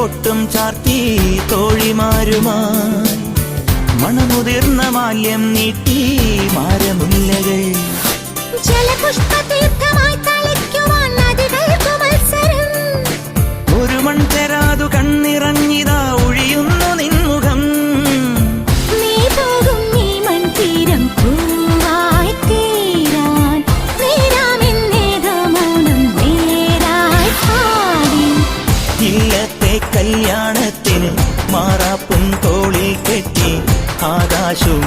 പൊട്ടും ചാർത്തി തോഴിമാരുമായി മണമുതിർന്ന മാല്യം നീട്ടി മാരമുല്ലകൾ ഒരു മൺചെരാതു കണ്ണിറങ്ങിതാ ഒഴിയുന്നു നിൻമുഖം നീ പോകും ഈ മൺതീരം പൂവായി തീരാൻ നേരാമെന്നേതോ മൗനം നേരായി പാടി ഇല്ലത്തെ കല്യാണത്തിന് മാറാപ്പും തോളിൽ കെട്ടി ആകാശവും